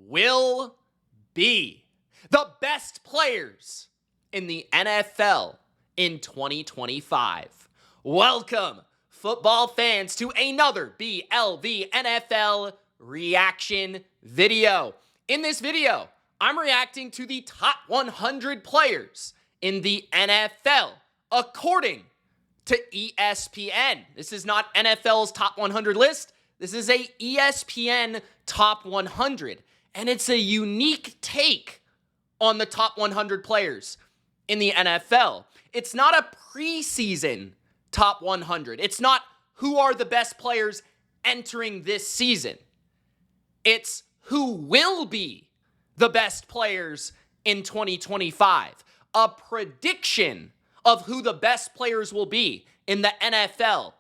will be the best players in the NFL in 2025. Welcome, football fans, to another BLV NFL reaction video. In this video, I'm reacting to the top 100 players in the NFL according to ESPN. This is not NFL's top 100 list. This is a ESPN top 100, and it's a unique take on the top 100 players in the NFL. It's not a preseason top 100. It's not who are the best players entering this season. It's who will be the best players in 2025. A prediction of who the best players will be in the NFL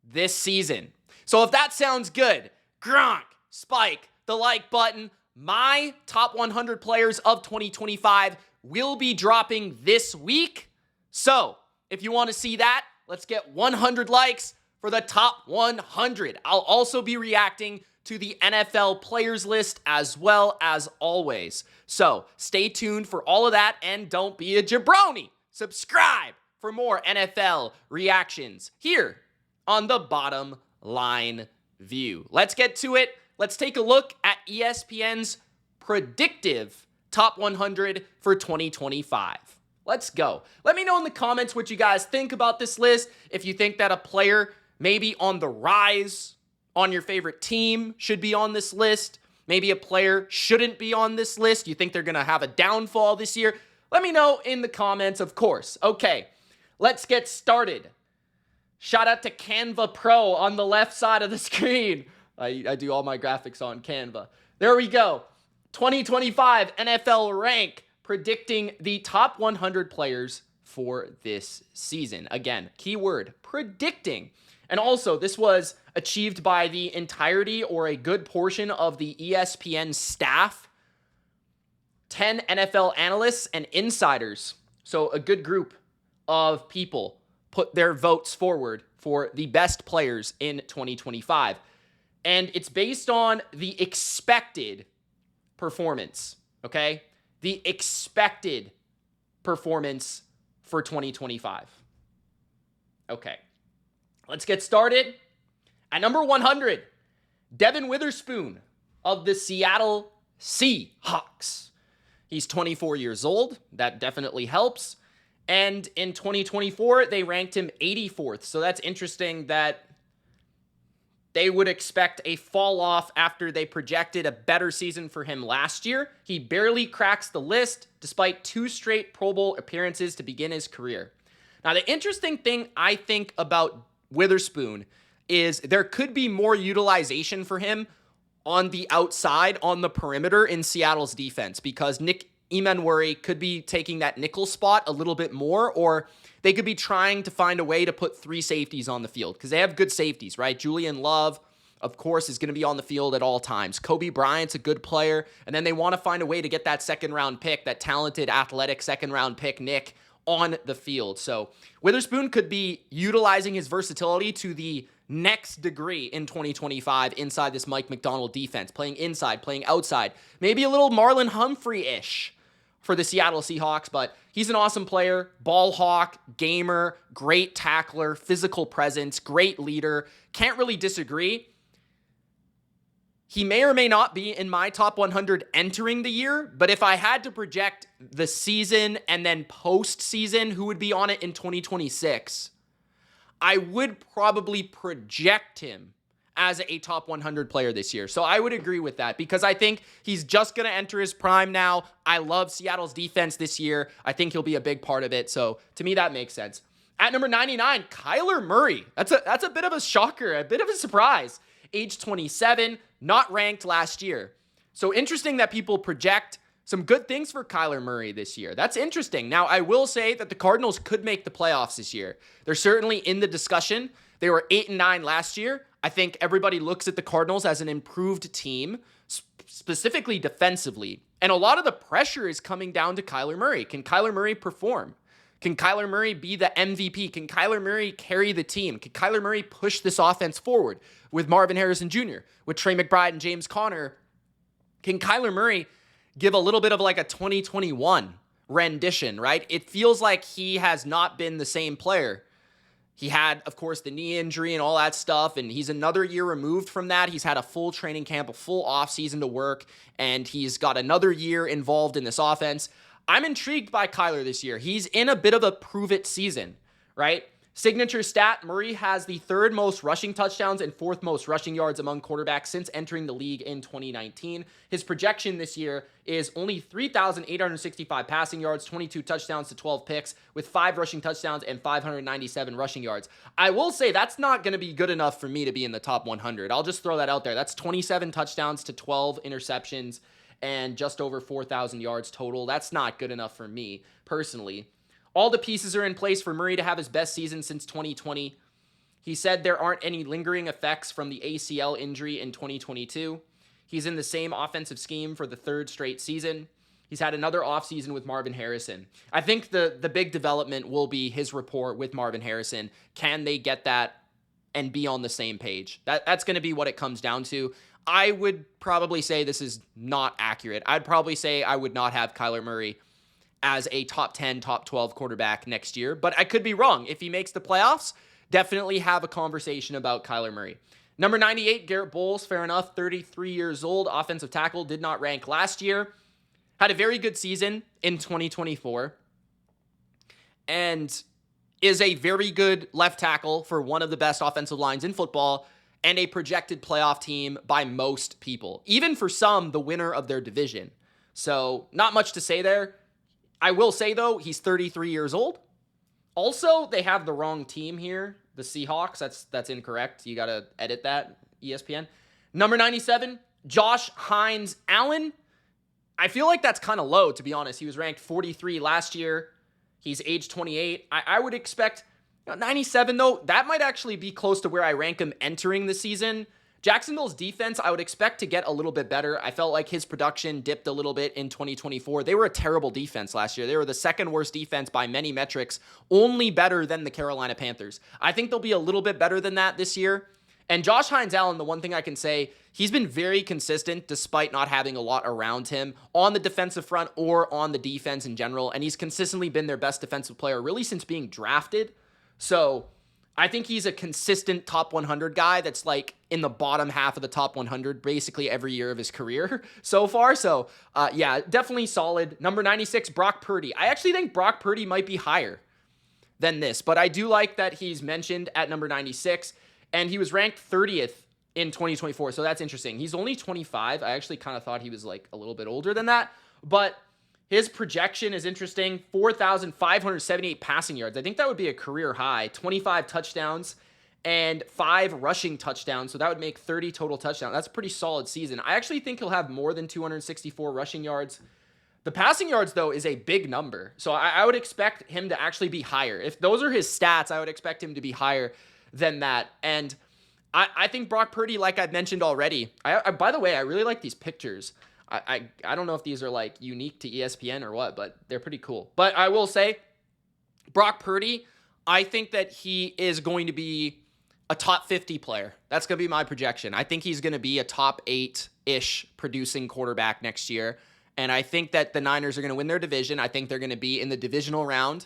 this season. So if that sounds good, Gronk, spike the like button. My top 100 players of 2025 will be dropping this week. So if you want to see that, let's get 100 likes for the top 100. I'll also be reacting to the NFL players list as well as always. So stay tuned for all of that, and don't be a jabroni. Subscribe for more NFL reactions here on the Bottom Line View. Let's get to it. Let's take a look at ESPN's predictive top 100 for 2025. Let's go. Let me know in the comments what you guys think about this list. If you think that a player maybe on the rise on your favorite team should be on this list. Maybe a player shouldn't be on this list. You think they're going to have a downfall this year? Let me know in the comments, of course. Okay, let's get started. Shout out to Canva Pro on the left side of the screen. I do all my graphics on Canva. There we go. 2025 NFL rank predicting the top 100 players for this season. Again, keyword predicting. And also, this was achieved by the entirety or a good portion of the ESPN staff, 10 NFL analysts and insiders. So a good group of people put their votes forward for the best players in 2025. And it's based on the expected performance, okay? The expected performance for 2025. Okay, let's get started. At number 100, Devin Witherspoon of the Seattle Seahawks. He's 24 years old. That definitely helps. And in 2024, they ranked him 84th. So that's interesting that they would expect a fall off after they projected a better season for him last year. He barely cracks the list despite 2 straight Pro Bowl appearances to begin his career. Now, the interesting thing I think about Witherspoon is there could be more utilization for him on the outside, on the perimeter in Seattle's defense, because Nick Emmanwori could be taking that nickel spot a little bit more, or they could be trying to find a way to put 3 safeties on the field because they have good safeties, right? Julian Love, of course, is going to be on the field at all times. Kobe Bryant's a good player, and then they want to find a way to get that second-round pick, that talented, athletic second-round pick, Nick, on the field. So Witherspoon could be utilizing his versatility to the next degree in 2025 inside this Mike Macdonald defense, playing inside, playing outside, maybe a little Marlon Humphrey-ish for the Seattle Seahawks, but he's an awesome player, ball hawk, gamer, great tackler, physical presence, great leader. Can't really disagree. He may or may not be in my top 100 entering the year, but if I had to project the season and then postseason, who would be on it in 2026, I would probably project him as a top 100 player this year. So I would agree with that because I think he's just going to enter his prime now. I love Seattle's defense this year. I think he'll be a big part of it. So to me, that makes sense. At number 99, Kyler Murray. That's a bit of a shocker, a bit of a surprise. Age 27, not ranked last year. So interesting that people project some good things for Kyler Murray this year. That's interesting. Now, I will say that the Cardinals could make the playoffs this year. They're certainly in the discussion. They were 8-9 last year. I think everybody looks at the Cardinals as an improved team, specifically defensively. And a lot of the pressure is coming down to Kyler Murray. Can Kyler Murray perform? Can Kyler Murray be the MVP? Can Kyler Murray carry the team? Can Kyler Murray push this offense forward with Marvin Harrison Jr., with Trey McBride and James Conner Can Kyler Murray give a little bit of like a 2021 rendition, right? It feels like he has not been the same player. He had, of course, the knee injury and all that stuff, and he's another year removed from that. He's had a full training camp, a full offseason to work, and he's got another year involved in this offense. I'm intrigued by Kyler this year. He's in a bit of a prove-it season, right? Signature stat, Murray has the third most rushing touchdowns and fourth most rushing yards among quarterbacks since entering the league in 2019. His projection this year is only 3,865 passing yards, 22 touchdowns to 12 picks, with 5 rushing touchdowns and 597 rushing yards. I will say that's not going to be good enough for me to be in the top 100. I'll just throw that out there. That's 27 touchdowns to 12 interceptions and just over 4,000 yards total. That's not good enough for me personally. All the pieces are in place for Murray to have his best season since 2020. He said there aren't any lingering effects from the ACL injury in 2022. He's in the same offensive scheme for the third straight season. He's had another offseason with Marvin Harrison. I think the big development will be his rapport with Marvin Harrison. Can they get that and be on the same page? That's going to be what it comes down to. I would probably say this is not accurate. I'd probably say I would not have Kyler Murray as a top 10, top 12 quarterback next year, but I could be wrong. If he makes the playoffs, definitely have a conversation about Kyler Murray. Number 98, Garrett Bowles, fair enough, 33 years old, offensive tackle, did not rank last year, had a very good season in 2024, and is a very good left tackle for one of the best offensive lines in football and a projected playoff team by most people, even for some, the winner of their division. So not much to say there. I will say, though, he's 33 years old. Also, they have the wrong team here, the Seahawks. That's incorrect. You got to edit that, ESPN. Number 97, Josh Hines Allen. I feel like that's kind of low, to be honest. He was ranked 43 last year. He's age 28. I would expect 97, though. That might actually be close to where I rank him entering the season. Jacksonville's defense, I would expect to get a little bit better. I felt like his production dipped a little bit in 2024. They were a terrible defense last year. They were the second worst defense by many metrics, only better than the Carolina Panthers. I think they'll be a little bit better than that this year. And Josh Hines Allen, the one thing I can say, he's been very consistent despite not having a lot around him on the defensive front or on the defense in general. And he's consistently been their best defensive player really since being drafted. So I think he's a consistent top 100 guy that's like in the bottom half of the top 100 basically every year of his career so far. So, yeah, definitely solid. Number 96, Brock Purdy. I actually think Brock Purdy might be higher than this, but I do like that he's mentioned at number 96, and he was ranked 30th in 2024, so that's interesting. He's only 25. I actually kind of thought he was like a little bit older than that, but his projection is interesting. 4,578 passing yards. I think that would be a career high. 25 touchdowns and 5 rushing touchdowns. So that would make 30 total touchdowns. That's a pretty solid season. I actually think he'll have more than 264 rushing yards. The passing yards, though, is a big number. So I would expect him to actually be higher. If those are his stats, I would expect him to be higher than that. And I think Brock Purdy, like I've mentioned already, by the way, I really like these pictures. I don't know if these are like unique to ESPN or what, but they're pretty cool. But I will say, Brock Purdy, I think that he is going to be a top 50 player. That's going to be my projection. I think he's going to be a top 8-ish producing quarterback next year. And I think that the Niners are going to win their division. I think they're going to be in the divisional round.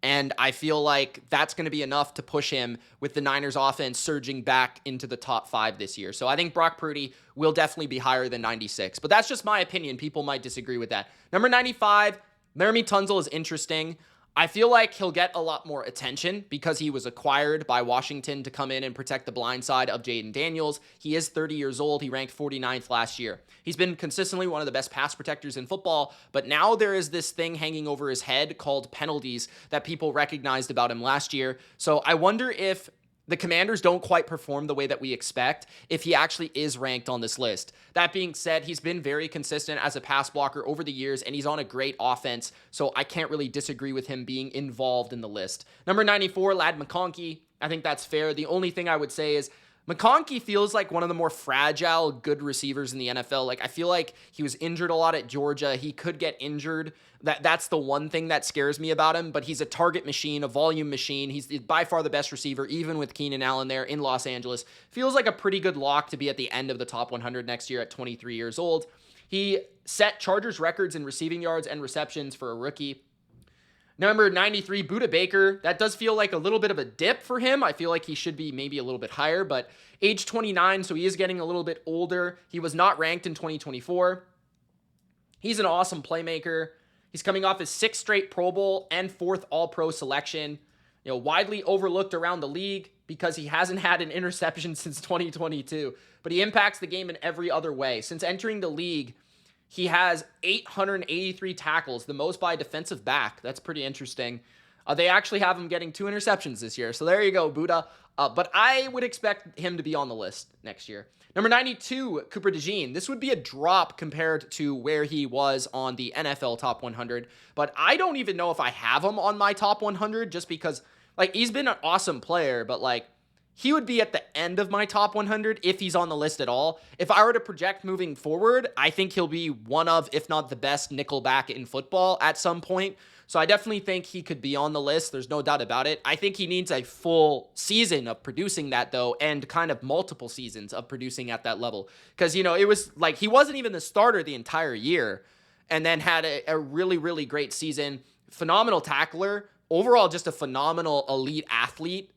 And I feel like that's going to be enough to push him with the Niners offense surging back into the top 5 this year. So I think Brock Purdy will definitely be higher than 96. But that's just my opinion. People might disagree with that. Number 95, Laramie Tunsil is interesting. I feel like he'll get a lot more attention because he was acquired by Washington to come in and protect the blind side of Jaden Daniels. He is 30 years old. He ranked 49th last year. He's been consistently one of the best pass protectors in football, but now there is this thing hanging over his head called penalties that people recognized about him last year. So I wonder if the Commanders don't quite perform the way that we expect if he actually is ranked on this list. That being said, he's been very consistent as a pass blocker over the years, and he's on a great offense, so I can't really disagree with him being involved in the list. Number 94, Ladd McConkey. I think that's fair. The only thing I would say is McConkey feels like one of the more fragile, good receivers in the NFL. Like, I feel like he was injured a lot at Georgia. He could get injured. That's the one thing that scares me about him, but he's a target machine, a volume machine. He's by far the best receiver, even with Keenan Allen there in Los Angeles. Feels like a pretty good lock to be at the end of the top 100 next year at 23 years old. He set Chargers records in receiving yards and receptions for a rookie. Number 93, Budda Baker. That does feel like a little bit of a dip for him. I feel like he should be maybe a little bit higher, but age 29, so he is getting a little bit older. He was not ranked in 2024. He's an awesome playmaker. He's coming off his 6th straight Pro Bowl and 4th All-Pro selection. Widely overlooked around the league because he hasn't had an interception since 2022, but he impacts the game in every other way. Since entering the league, he has 883 tackles, the most by a defensive back. That's pretty interesting. They actually have him getting 2 interceptions this year. So there you go, Budda. But I would expect him to be on the list next year. Number 92, Cooper DeJean. This would be a drop compared to where he was on the NFL Top 100. But I don't even know if I have him on my Top 100 just because, he's been an awesome player, but, he would be at the end of my top 100 if he's on the list at all. If I were to project moving forward, I think he'll be one of, if not the best nickel back in football at some point. So I definitely think he could be on the list. There's no doubt about it. I think he needs a full season of producing that, though, and kind of multiple seasons of producing at that level. Because, it was he wasn't even the starter the entire year and then had a really, really great season. Phenomenal tackler. Overall, just a phenomenal elite athlete.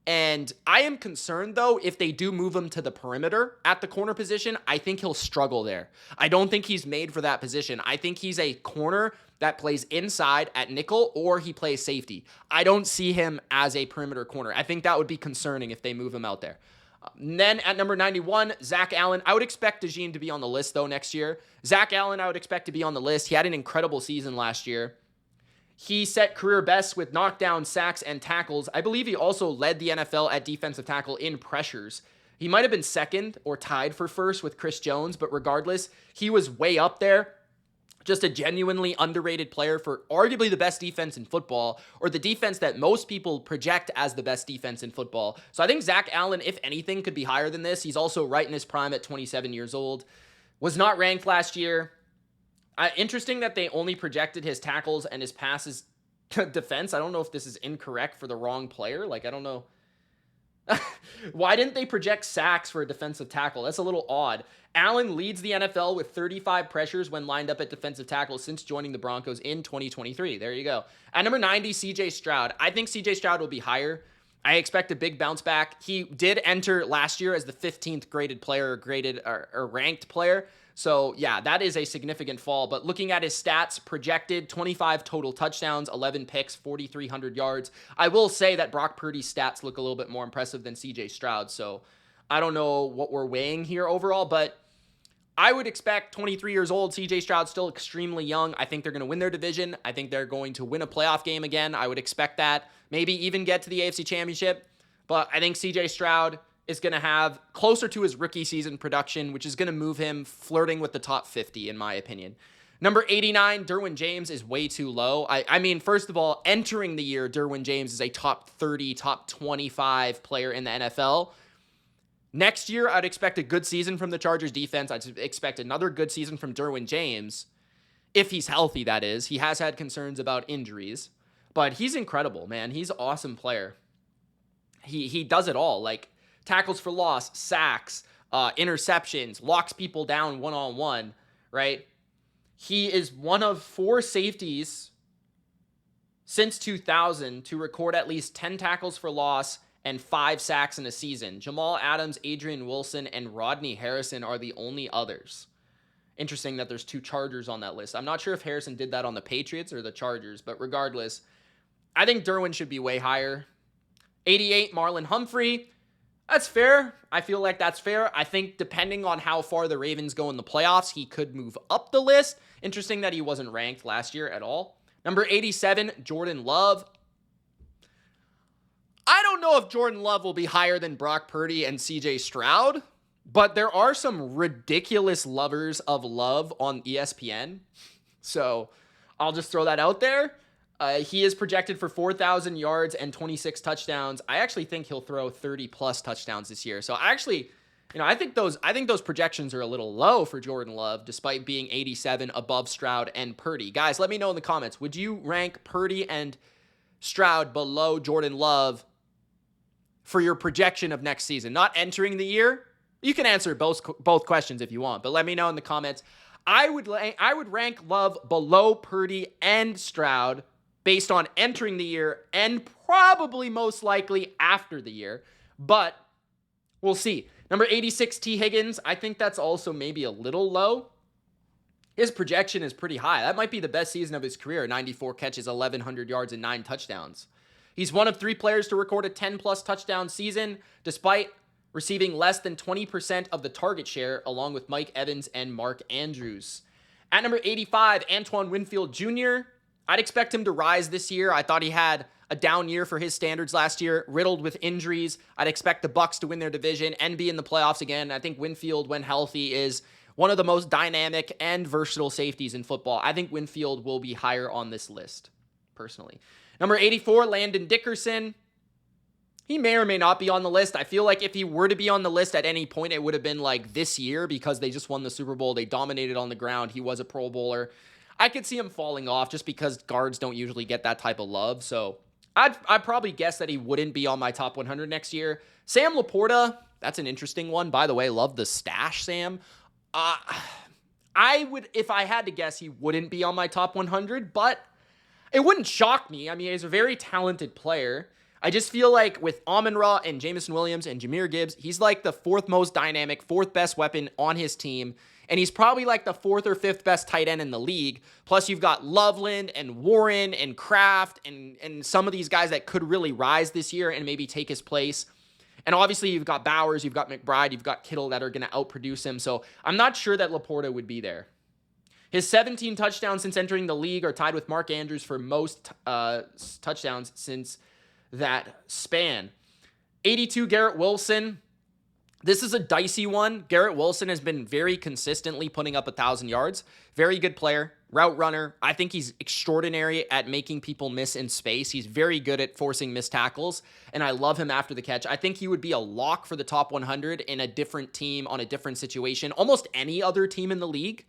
And I am concerned, though, if they do move him to the perimeter at the corner position, I think he'll struggle there. I don't think he's made for that position. I think he's a corner that plays inside at nickel or he plays safety. I don't see him as a perimeter corner. I think that would be concerning if they move him out there. Then at number 91, Zach Allen. I would expect DeJean to be on the list, though, next year. Zach Allen, I would expect to be on the list. He had an incredible season last year. He set career best with knockdowns, sacks, and tackles. I believe he also led the NFL at defensive tackle in pressures. He might have been second or tied for first with Chris Jones, but regardless, he was way up there. Just a genuinely underrated player for arguably the best defense in football, or the defense that most people project as the best defense in football. So I think Zach Allen, if anything, could be higher than this. He's also right in his prime at 27 years old. Was not ranked last year. Interesting that they only projected his tackles and his passes defense. I don't know if this is incorrect for the wrong player. I don't know. Why didn't they project sacks for a defensive tackle? That's a little odd. Allen leads the NFL with 35 pressures when lined up at defensive tackle since joining the Broncos in 2023. There you go. At number 90, CJ Stroud. I think CJ Stroud will be higher. I expect a big bounce back. He did enter last year as the 15th graded player, or ranked player. So, yeah, that is a significant fall. But looking at his stats, projected 25 total touchdowns, 11 picks, 4,300 yards. I will say that Brock Purdy's stats look a little bit more impressive than CJ Stroud. So, I don't know what we're weighing here overall, but I would expect 23 years old, CJ Stroud, still extremely young. I think they're going to win their division. I think they're going to win a playoff game again. I would expect that. Maybe even get to the AFC Championship. But I think CJ Stroud is going to have closer to his rookie season production, which is going to move him flirting with the top 50, in my opinion. Number 89, Derwin James is way too low. I mean, first of all, entering the year, Derwin James is a top 30, top 25 player in the NFL. Next year, I'd expect a good season from the Chargers defense. I'd expect another good season from Derwin James. If he's healthy, that is. He has had concerns about injuries, but he's incredible, man. He's an awesome player. He does it all. Tackles for loss, sacks, interceptions, locks people down one-on-one, right? He is one of 4 safeties since 2000 to record at least 10 tackles for loss and 5 sacks in a season. Jamal Adams, Adrian Wilson, and Rodney Harrison are the only others. Interesting that there's 2 Chargers on that list. I'm not sure if Harrison did that on the Patriots or the Chargers, but regardless, I think Derwin should be way higher. 88, Marlon Humphrey. That's fair. I feel like that's fair. I think depending on how far the Ravens go in the playoffs, he could move up the list. Interesting that he wasn't ranked last year at all. Number 87, Jordan Love. I don't know if Jordan Love will be higher than Brock Purdy and CJ Stroud, but there are some ridiculous lovers of Love on ESPN. So I'll just throw that out there. He is projected for 4,000 yards and 26 touchdowns. I actually think he'll throw 30 plus touchdowns this year. So I think those projections are a little low for Jordan Love, despite being 87 above Stroud and Purdy. Guys, let me know in the comments. Would you rank Purdy and Stroud below Jordan Love for your projection of next season? Not entering the year. You can answer both questions if you want, but let me know in the comments. I would rank Love below Purdy and Stroud based on entering the year and probably most likely after the year. But we'll see. Number 86, T. Higgins. I think that's also maybe a little low. His projection is pretty high. That might be the best season of his career. 94 catches, 1,100 yards, and 9 touchdowns. He's one of 3 players to record a 10-plus touchdown season, despite receiving less than 20% of the target share, along with Mike Evans and Mark Andrews. At number 85, Antoine Winfield Jr. I'd expect him to rise this year. I thought he had a down year for his standards last year, riddled with injuries. I'd expect the Bucs to win their division and be in the playoffs again. I think Winfield, when healthy, is one of the most dynamic and versatile safeties in football. I think Winfield will be higher on this list, personally. Number 84, Landon Dickerson. He may or may not be on the list. I feel like if he were to be on the list at any point, it would have been like this year because they just won the Super Bowl. They dominated on the ground. He was a Pro Bowler. I could see him falling off just because guards don't usually get that type of love. So I'd probably guess that he wouldn't be on my top 100 next year. Sam Laporta, that's an interesting one. By the way, love the stash, Sam. I would, if I had to guess, he wouldn't be on my top 100, but it wouldn't shock me. I mean, he's a very talented player. I just feel like with Amon-Ra and Jameson Williams and Jahmyr Gibbs, he's like the 4th most dynamic, 4th best weapon on his team. And he's probably like the 4th or 5th best tight end in the league. Plus you've got Loveland and Warren and Kraft and some of these guys that could really rise this year and maybe take his place. And obviously you've got Bowers, you've got McBride, you've got Kittle that are going to outproduce him. So I'm not sure that Laporta would be there. His 17 touchdowns since entering the league are tied with Mark Andrews for most touchdowns since that span. 82, Garrett Wilson. This is a dicey one. Garrett Wilson has been very consistently putting up 1,000 yards. Very good player, route runner. I think he's extraordinary at making people miss in space. He's very good at forcing missed tackles, and I love him after the catch. I think he would be a lock for the top 100 in a different team on a different situation. Almost any other team in the league,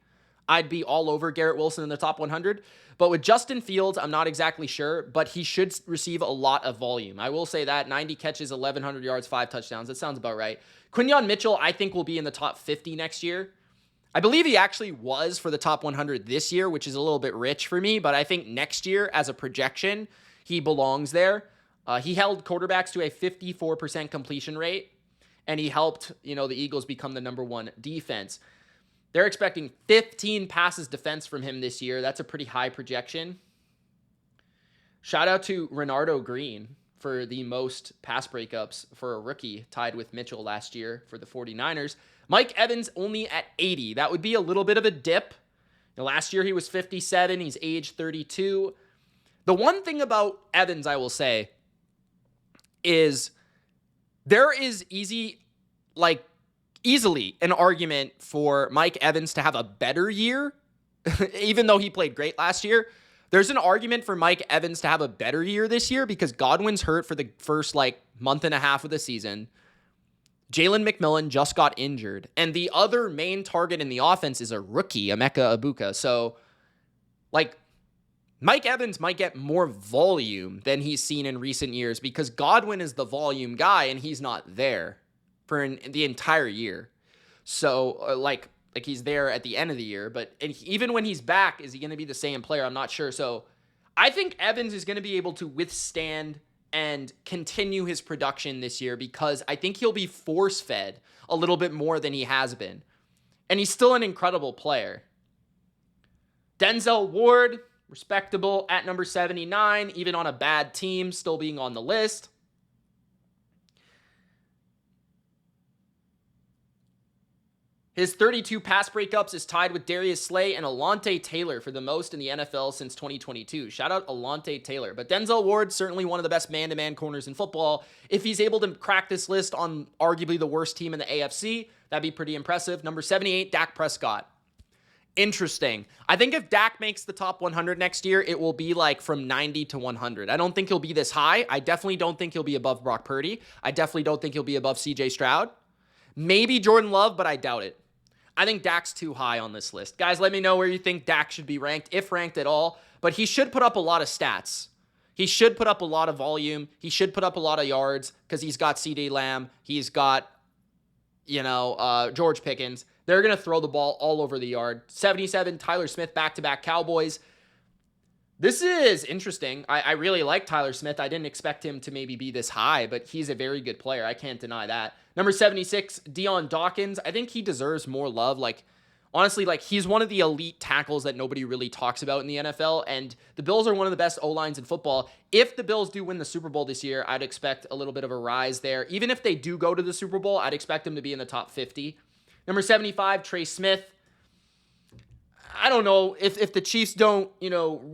I'd be all over Garrett Wilson in the top 100. But with Justin Fields, I'm not exactly sure, but he should receive a lot of volume. I will say that. 90 catches, 1,100 yards, 5 touchdowns. That sounds about right. Quinyon Mitchell, I think, will be in the top 50 next year. I believe he actually was for the top 100 this year, which is a little bit rich for me, but I think next year, as a projection, he belongs there. He held quarterbacks to a 54% completion rate, and he helped, the Eagles become the number 1 defense. They're expecting 15 passes defense from him this year. That's a pretty high projection. Shout out to Renardo Green for the most pass breakups for a rookie, tied with Mitchell last year for the 49ers. Mike Evans only at 80. That would be a little bit of a dip. Last year he was 57. He's age 32. The one thing about Evans I will say is there is easily an argument for Mike Evans to have a better year, even though he played great last year. There's an argument for Mike Evans to have a better year this year because Godwin's hurt for the first month and a half of the season. Jalen McMillan just got injured. And the other main target in the offense is a rookie, Emeka Egbuka. So, Mike Evans might get more volume than he's seen in recent years because Godwin is the volume guy and he's not there for the entire year. So, he's there at the end of the year, but even when he's back, is he going to be the same player? I'm not sure. So I think Evans is going to be able to withstand and continue his production this year because I think he'll be force-fed a little bit more than he has been. And he's still an incredible player. Denzel Ward, respectable at number 79, even on a bad team, still being on the list. His 32 pass breakups is tied with Darius Slay and Alontae Taylor for the most in the NFL since 2022. Shout out Alontae Taylor. But Denzel Ward, certainly one of the best man-to-man corners in football. If he's able to crack this list on arguably the worst team in the AFC, that'd be pretty impressive. Number 78, Dak Prescott. Interesting. I think if Dak makes the top 100 next year, it will be from 90 to 100. I don't think he'll be this high. I definitely don't think he'll be above Brock Purdy. I definitely don't think he'll be above CJ Stroud. Maybe Jordan Love, but I doubt it. I think Dak's too high on this list. Guys, let me know where you think Dak should be ranked, if ranked at all. But he should put up a lot of stats. He should put up a lot of volume. He should put up a lot of yards because he's got CeeDee Lamb. He's got, George Pickens. They're going to throw the ball all over the yard. 77, Tyler Smith, back-to-back Cowboys. This is interesting. I really like Tyler Smith. I didn't expect him to maybe be this high, but he's a very good player. I can't deny that. Number 76, Dion Dawkins. I think he deserves more love. Like, honestly, like, he's one of the elite tackles that nobody really talks about in the NFL, and the Bills are one of the best O-lines in football. If the Bills do win the Super Bowl this year, I'd expect a little bit of a rise there. Even if they do go to the Super Bowl, I'd expect them to be in the top 50. Number 75, Trey Smith. I don't know if the Chiefs don't,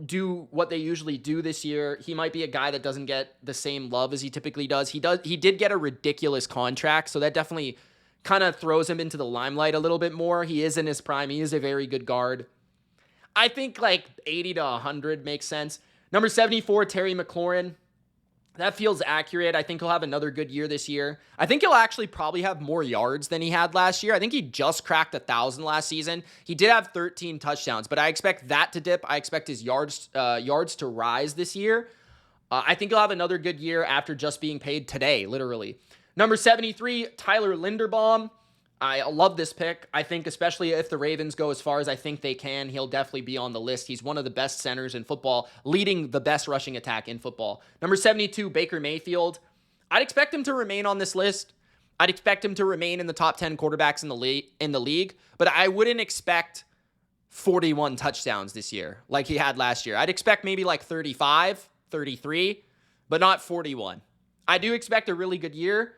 do what they usually do this year. He might be a guy that doesn't get the same love as he typically does. He did get a ridiculous contract, so that definitely kind of throws him into the limelight a little bit more. He is in his prime. He is a very good guard. I think like 80 to 100 makes sense. Number 74, Terry McLaurin. That feels accurate. I think he'll have another good year this year. I think he'll actually probably have more yards than he had last year. I think he just cracked 1,000 last season. He did have 13 touchdowns, but I expect that to dip. I expect his yards to rise this year. I think he'll have another good year after just being paid today, literally. Number 73, Tyler Linderbaum. I love this pick. I think especially if the Ravens go as far as I think they can, he'll definitely be on the list. He's one of the best centers in football, leading the best rushing attack in football. Number 72, Baker Mayfield. I'd expect him to remain on this list. I'd expect him to remain in the top 10 quarterbacks in the league, but I wouldn't expect 41 touchdowns this year like he had last year. I'd expect maybe like 35, 33, but not 41. I do expect a really good year.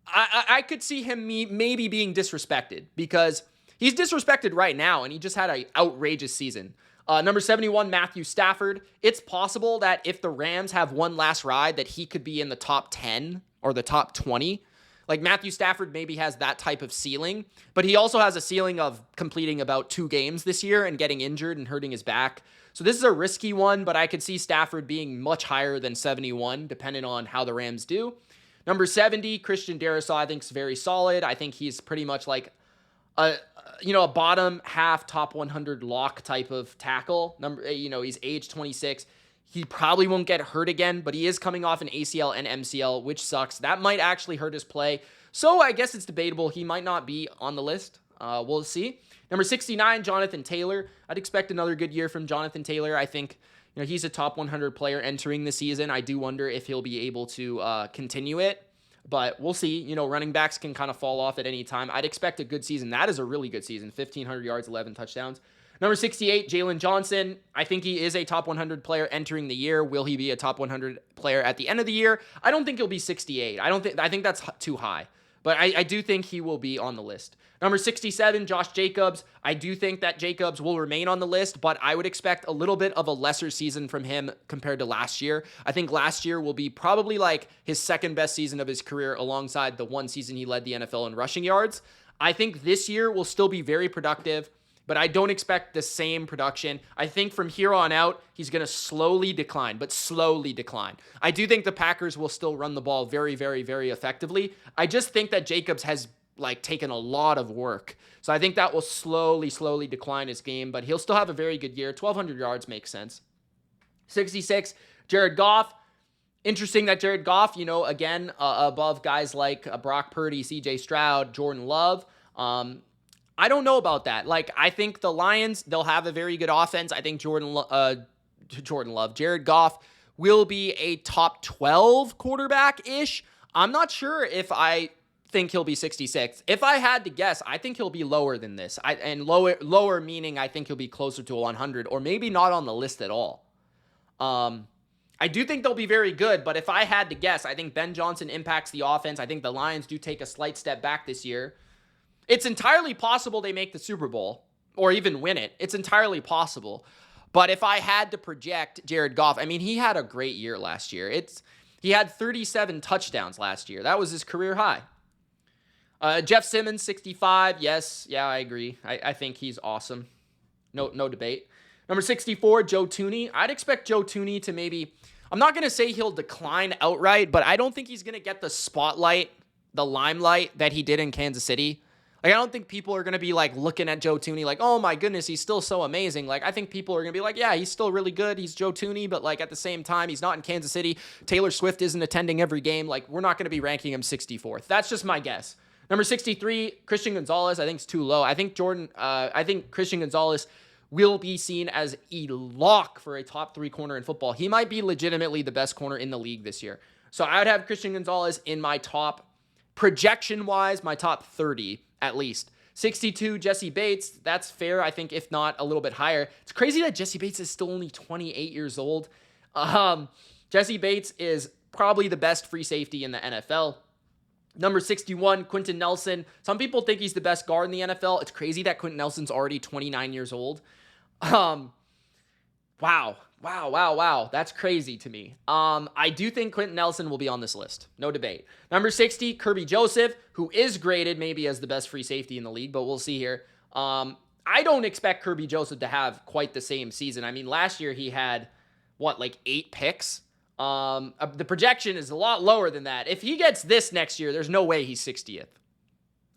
I could see him maybe being disrespected because he's disrespected right now, and he just had an outrageous season. Number 71, Matthew Stafford. It's possible that if the Rams have one last ride, that he could be in the top 10 or the top 20. Like, Matthew Stafford maybe has that type of ceiling, but he also has a ceiling of completing about 2 games this year and getting injured and hurting his back. So this is a risky one, but I could see Stafford being much higher than 71, depending on how the Rams do. Number 70, Christian Darrisaw, I think is very solid. I think he's pretty much like a bottom half top 100 lock type of tackle. He's age 26. He probably won't get hurt again, but he is coming off an ACL and MCL, which sucks. That might actually hurt his play. So I guess it's debatable. He might not be on the list. We'll see. Number 69, Jonathan Taylor. I'd expect another good year from Jonathan Taylor. I think he's a top 100 player entering the season. I do wonder if he'll be able to continue it, but we'll see. Running backs can kind of fall off at any time. I'd expect a good season. That is a really good season. 1,500 yards, 11 touchdowns. Number 68, Jalen Johnson. I think he is a top 100 player entering the year. Will he be a top 100 player at the end of the year? I don't think he'll be 68. I think that's too high, but I do think he will be on the list. Number 67, Josh Jacobs. I do think that Jacobs will remain on the list, but I would expect a little bit of a lesser season from him compared to last year. I think last year will be probably like his second best season of his career alongside the one season he led the NFL in rushing yards. I think this year will still be very productive, but I don't expect the same production. I think from here on out, he's going to slowly decline, but slowly decline. I do think the Packers will still run the ball very, very, very effectively. I just think that Jacobs has taken a lot of work. So I think that will slowly decline his game, but he'll still have a very good year. 1,200 yards makes sense. 66, Jared Goff. Interesting that Jared Goff, again, above guys like Brock Purdy, CJ Stroud, Jordan Love. I don't know about that. I think the Lions, they'll have a very good offense. I think Jared Goff will be a top 12 quarterback-ish. I'm not sure if I think he'll be 66. If I had to guess, I think he'll be lower than this. Lower meaning I think he'll be closer to 100 or maybe not on the list at all. I do think they'll be very good, but if I had to guess, I think Ben Johnson impacts the offense. I think the Lions do take a slight step back this year. It's entirely possible they make the Super Bowl or even win it. It's entirely possible. But if I had to project Jared Goff, he had a great year last year. He had 37 touchdowns last year. That was his career high. Jeff Simmons, 65. Yes, yeah, I agree. I think he's awesome. No debate. Number 64, Joe Thuney. I'd expect Joe Thuney to maybe, I'm not going to say he'll decline outright, but I don't think he's going to get the spotlight, the limelight that he did in Kansas City. I don't think people are going to be looking at Joe Thuney oh my goodness, he's still so amazing. I think people are going to be yeah, he's still really good. He's Joe Thuney, but at the same time, he's not in Kansas City. Taylor Swift isn't attending every game. We're not going to be ranking him 64th. That's just my guess. Number 63, Christian Gonzalez. I think it's too low. I think Christian Gonzalez will be seen as a lock for a top 3 corner in football. He might be legitimately the best corner in the league this year. So I would have Christian Gonzalez in my top, projection-wise, my top 30 at least. 62, Jesse Bates. That's fair, I think, if not a little bit higher. It's crazy that Jesse Bates is still only 28 years old. Jesse Bates is probably the best free safety in the NFL. Number 61, Quentin Nelson. Some people think he's the best guard in the NFL. It's crazy that Quentin Nelson's already 29 years old. Wow. That's crazy to me. I do think Quentin Nelson will be on this list. No debate. Number 60, Kirby Joseph, who is graded maybe as the best free safety in the league, but we'll see here. I don't expect Kirby Joseph to have quite the same season. I mean, last year he had, 8 picks? The projection is a lot lower than that. If he gets this next year, there's no way he's 60th.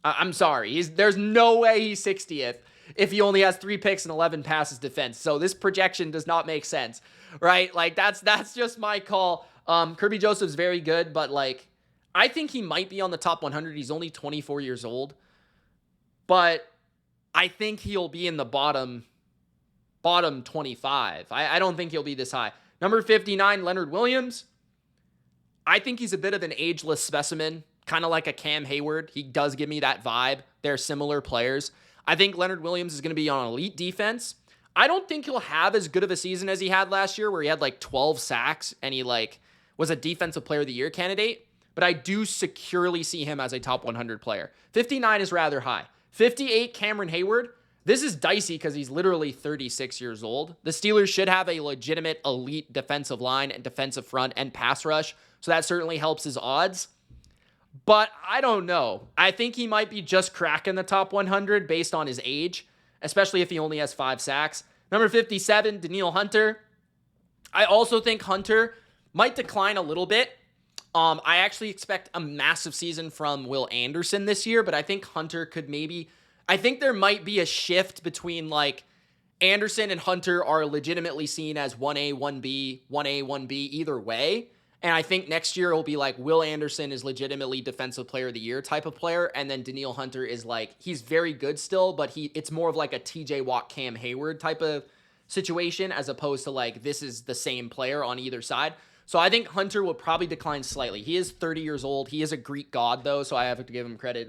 I'm sorry. There's no way he's 60th if he only has 3 picks and 11 passes defense. So this projection does not make sense, right? That's just my call. Kirby Joseph's very good, but I think he might be on the top 100. He's only 24 years old, but I think he'll be in the bottom 25. I don't think he'll be this high. Number 59, Leonard Williams. I think he's a bit of an ageless specimen, kind of like a Cam Hayward. He does give me that vibe. They're similar players. I think Leonard Williams is going to be on elite defense. I don't think he'll have as good of a season as he had last year, where he had 12 sacks and he was a defensive player of the year candidate. But I do securely see him as a top 100 player. 59 is rather high. 58, Cameron Hayward. This is dicey because he's literally 36 years old. The Steelers should have a legitimate elite defensive line and defensive front and pass rush, so that certainly helps his odds. But I don't know. I think he might be just cracking the top 100 based on his age, especially if he only has 5 sacks. Number 57, Danielle Hunter. I also think Hunter might decline a little bit. I actually expect a massive season from Will Anderson this year, but I think Hunter could I think there might be a shift between Anderson and Hunter are legitimately seen as 1A, 1B, 1A, 1B either way. And I think next year it'll be Will Anderson is legitimately defensive player of the year type of player. And then Danielle Hunter is he's very good still, but it's more of a TJ Watt, Cam Hayward type of situation as opposed to this is the same player on either side. So I think Hunter will probably decline slightly. He is 30 years old. He is a Greek god, though, so I have to give him credit.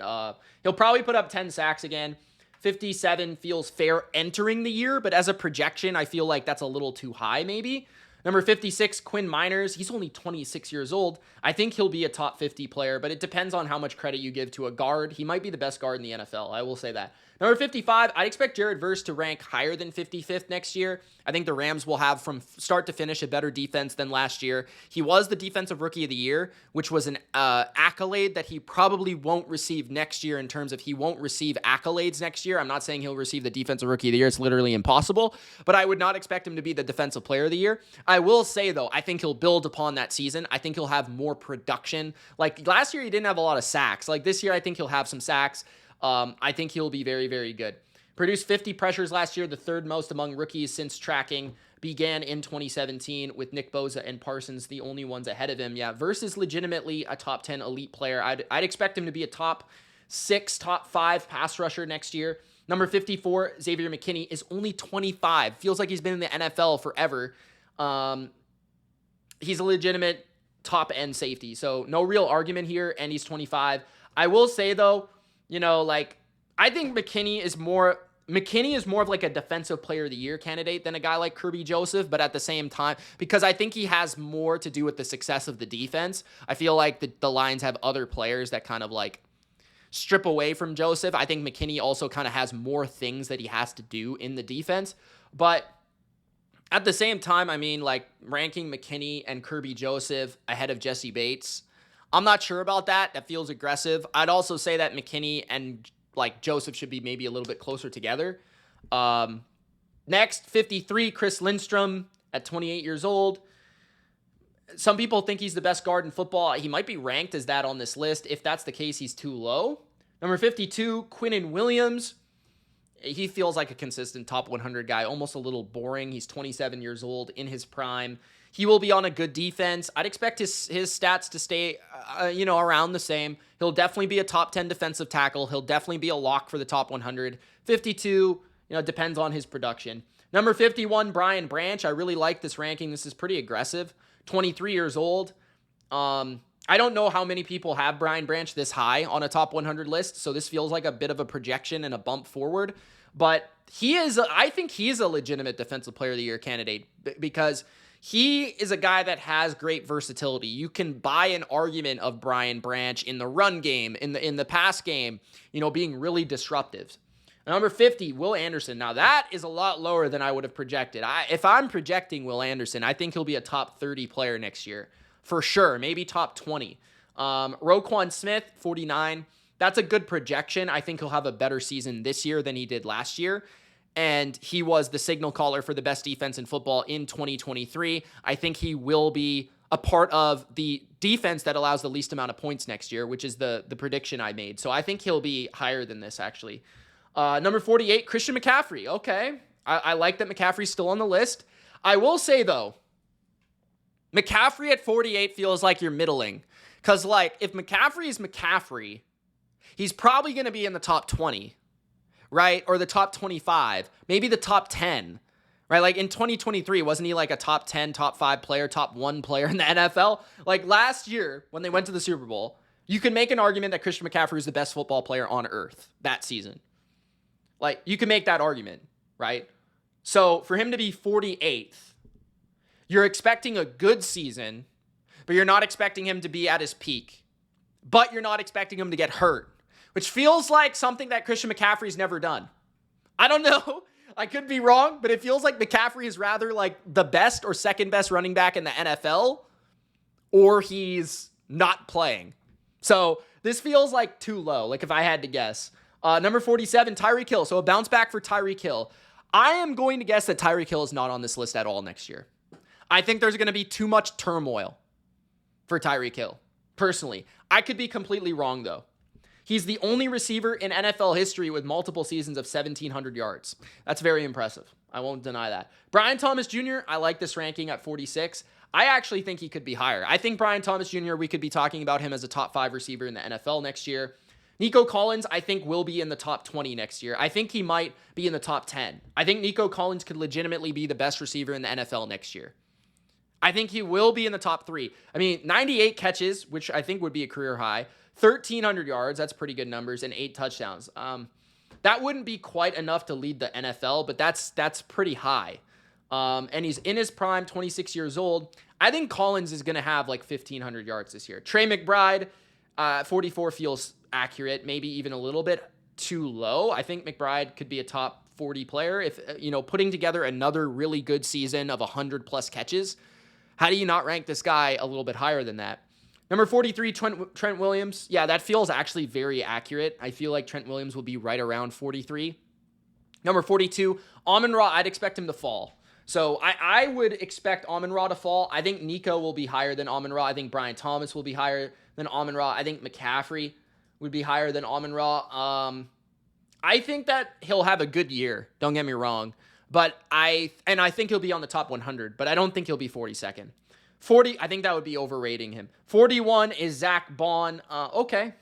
He'll probably put up 10 sacks again. 57 feels fair entering the year, but as a projection, I feel like that's a little too high, maybe. Number 56, Quinn Miners. He's only 26 years old. I think he'll be a top 50 player, but it depends on how much credit you give to a guard. He might be the best guard in the NFL. I will say that. Number 55, I'd expect Jared Verse to rank higher than 55th next year. I think the Rams will have from start to finish a better defense than last year. He was the defensive rookie of the year, which was an accolade that he probably won't receive next year in terms of he won't receive accolades next year. I'm not saying he'll receive the defensive rookie of the year. It's literally impossible, but I would not expect him to be the defensive player of the year. I will say, though, I think he'll build upon that season. I think he'll have more production. Last year, he didn't have a lot of sacks. This year, I think he'll have some sacks. I think he'll be very, very good. Produced 50 pressures last year, the third most among rookies since tracking began in 2017 with Nick Bosa and Parsons, the only ones ahead of him. Yeah, Verse is legitimately a top 10 elite player. I'd expect him to be a top 6, top 5 pass rusher next year. Number 54, Xavier McKinney is only 25. Feels like he's been in the NFL forever. He's a legitimate top end safety. So no real argument here. And he's 25. I will say though, I think McKinney is more of a defensive player of the year candidate than a guy like Kirby Joseph, but at the same time, because I think he has more to do with the success of the defense. I feel like the Lions have other players that kind of strip away from Joseph. I think McKinney also kind of has more things that he has to do in the defense, but at the same time, ranking McKinney and Kirby Joseph ahead of Jesse Bates, I'm not sure about that. That feels aggressive. I'd also say that McKinney and Joseph should be maybe a little bit closer together. Next, 53, Chris Lindstrom at 28 years old. Some people think he's the best guard in football. He might be ranked as that on this list. If that's the case, he's too low. Number 52, Quinnen Williams. He feels like a consistent top 100 guy, almost a little boring. He's 27 years old in his prime. He will be on a good defense. I'd expect his stats to stay, around the same. He'll definitely be a top 10 defensive tackle. He'll definitely be a lock for the top 100. 52, depends on his production. Number 51, Brian Branch. I really like this ranking. This is pretty aggressive. 23 years old. I don't know how many people have Brian Branch this high on a top 100 list, so this feels like a bit of a projection and a bump forward. But I think he is a legitimate Defensive Player of the Year candidate because he is a guy that has great versatility. You can buy an argument of Brian Branch in the run game, in the pass game, being really disruptive. Number 50, Will Anderson. Now, that is a lot lower than I would have projected. If I'm projecting Will Anderson, I think he'll be a top 30 player next year. For sure, maybe top 20. Roquan Smith, 49. That's a good projection. I think he'll have a better season this year than he did last year. And he was the signal caller for the best defense in football in 2023. I think he will be a part of the defense that allows the least amount of points next year, which is the prediction I made. So I think he'll be higher than this, actually. Number 48, Christian McCaffrey. Okay. I like that McCaffrey's still on the list. I will say, though, McCaffrey at 48 feels like you're middling. Because, if McCaffrey is McCaffrey, he's probably going to be in the top 20, right? Or the top 25, maybe the top 10, right? In 2023, wasn't he a top 10, top 5 player, top 1 player in the NFL? Last year, when they went to the Super Bowl, you can make an argument that Christian McCaffrey is the best football player on earth that season. You can make that argument, right? So for him to be 48th, you're expecting a good season, but you're not expecting him to be at his peak. But you're not expecting him to get hurt, which feels like something that Christian McCaffrey's never done. I don't know. I could be wrong, but it feels like McCaffrey is rather the best or second best running back in the NFL, or he's not playing. So this feels too low, if I had to guess. Number 47, Tyreek Hill. So a bounce back for Tyreek Hill. I am going to guess that Tyreek Hill is not on this list at all next year. I think there's going to be too much turmoil for Tyreek Hill, personally. I could be completely wrong, though. He's the only receiver in NFL history with multiple seasons of 1,700 yards. That's very impressive. I won't deny that. Brian Thomas Jr., I like this ranking at 46. I actually think he could be higher. I think Brian Thomas Jr., we could be talking about him as a top 5 receiver in the NFL next year. Nico Collins, I think, will be in the top 20 next year. I think he might be in the top 10. I think Nico Collins could legitimately be the best receiver in the NFL next year. I think he will be in the top 3. 98 catches, which I think would be a career high, 1,300 yards, that's pretty good numbers, and 8 touchdowns. That wouldn't be quite enough to lead the NFL, but that's pretty high. And he's in his prime, 26 years old. I think Collins is going to have 1,500 yards this year. Trey McBride, 44 feels accurate, maybe even a little bit too low. I think McBride could be a top 40 player if, putting together another really good season of 100 plus catches. How do you not rank this guy a little bit higher than that? Number 43, Trent Williams. Yeah, that feels actually very accurate. I feel like Trent Williams will be right around 43. Number 42, Amon-Ra, I'd expect him to fall. So I would expect Amon-Ra to fall. I think Nico will be higher than Amon-Ra. I think Brian Thomas will be higher than Amon-Ra. I think McCaffrey would be higher than Amon-Ra. I think that he'll have a good year. Don't get me wrong. But I think he'll be on the top 100, but I don't think he'll be 42nd. 40, I think that would be overrating him. 41 is Zach Bond. Okay.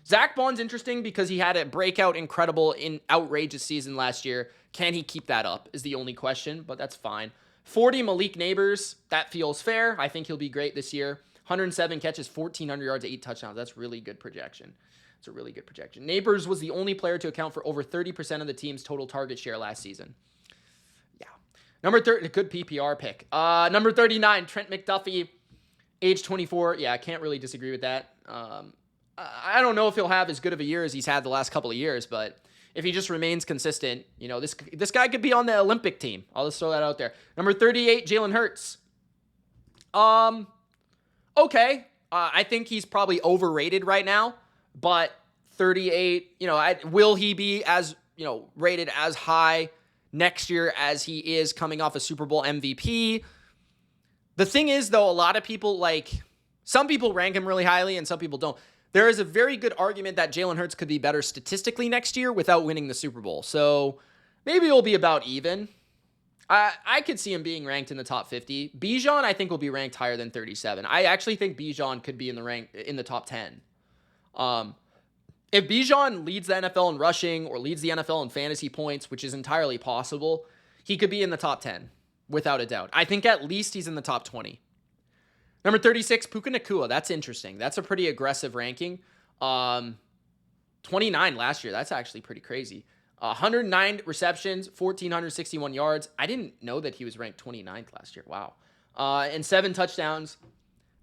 Zach Bond's interesting because he had a breakout, incredible, outrageous season last year. Can he keep that up is the only question, but that's fine. 40, Malik Neighbors. That feels fair. I think he'll be great this year. 107 catches, 1,400 yards, 8 touchdowns. That's really good projection. It's a really good projection. Neighbors was the only player to account for over 30% of the team's total target share last season. Number 30, a good PPR pick. Number 39, Trent McDuffie, age 24. Yeah, I can't really disagree with that. I don't know if he'll have as good of a year as he's had the last couple of years, but if he just remains consistent, this guy could be on the Olympic team. I'll just throw that out there. Number 38, Jalen Hurts. Okay. I think he's probably overrated right now, but 38, will he be as, rated as high next year as he is coming off a Super Bowl MVP? The thing is, though, a lot of people some people rank him really highly and some people don't. There is a very good argument that Jalen Hurts could be better statistically next year without winning the Super Bowl. So maybe it'll be about even. I could see him being ranked in the top 50. Bijan, I think, will be ranked higher than 37. I actually think Bijan could be in the top 10. If Bijan leads the NFL in rushing or leads the NFL in fantasy points, which is entirely possible, he could be in the top 10, without a doubt. I think at least he's in the top 20. Number 36, Puka Nacua. That's interesting. That's a pretty aggressive ranking. 29 last year. That's actually pretty crazy. 109 receptions, 1,461 yards. I didn't know that he was ranked 29th last year. Wow. And 7 touchdowns.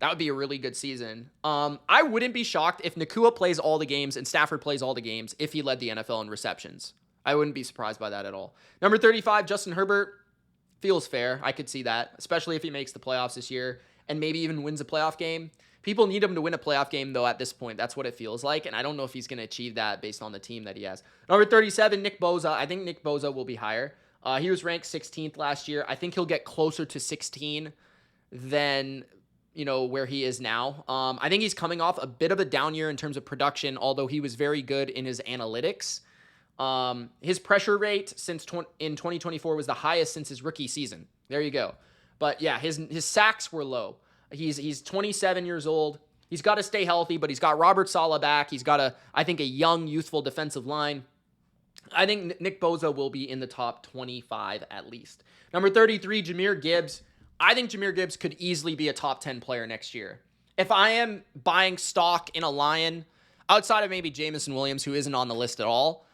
That would be a really good season. I wouldn't be shocked if Nacua plays all the games and Stafford plays all the games if he led the NFL in receptions. I wouldn't be surprised by that at all. Number 35, Justin Herbert. Feels fair. I could see that, especially if he makes the playoffs this year and maybe even wins a playoff game. People need him to win a playoff game, though, at this point. That's what it feels like, and I don't know if he's going to achieve that based on the team that he has. Number 37, Nick Bosa. I think Nick Bosa will be higher. He was ranked 16th last year. I think he'll get closer to 16 than, where he is now. I think he's coming off a bit of a down year in terms of production, although he was very good in his analytics. His pressure rate in 2024 was the highest since his rookie season. There you go. But yeah, his sacks were low. He's 27 years old. He's got to stay healthy, but he's got Robert Saleh back. He's got I think a young, youthful defensive line. I think Nick Bosa will be in the top 25 at least. Number 33, Jahmyr Gibbs. I think Jahmyr Gibbs could easily be a top 10 player next year. If I am buying stock in a Lion, outside of maybe Jameson Williams, who isn't on the list at all,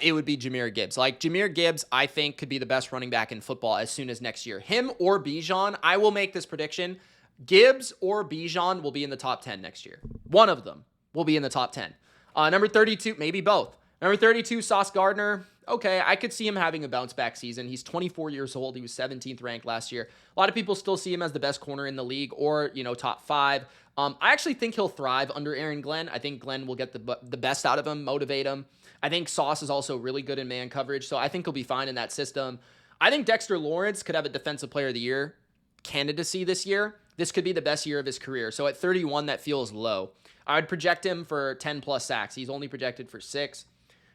it would be Jahmyr Gibbs. Like, Jahmyr Gibbs, I think, could be the best running back in football as soon as next year. Him or Bijan, I will make this prediction. Gibbs or Bijan will be in the top 10 next year. One of them will be in the top 10. Number 32, maybe both. Number 32, Sauce Gardner. Okay, I could see him having a bounce-back season. He's 24 years old. He was 17th ranked last year. A lot of people still see him as the best corner in the league or, top 5. I actually think he'll thrive under Aaron Glenn. I think Glenn will get the best out of him, motivate him. I think Sauce is also really good in man coverage, so I think he'll be fine in that system. I think Dexter Lawrence could have a Defensive Player of the Year candidacy this year. This could be the best year of his career. So at 31, that feels low. I would project him for 10-plus sacks. He's only projected for 6.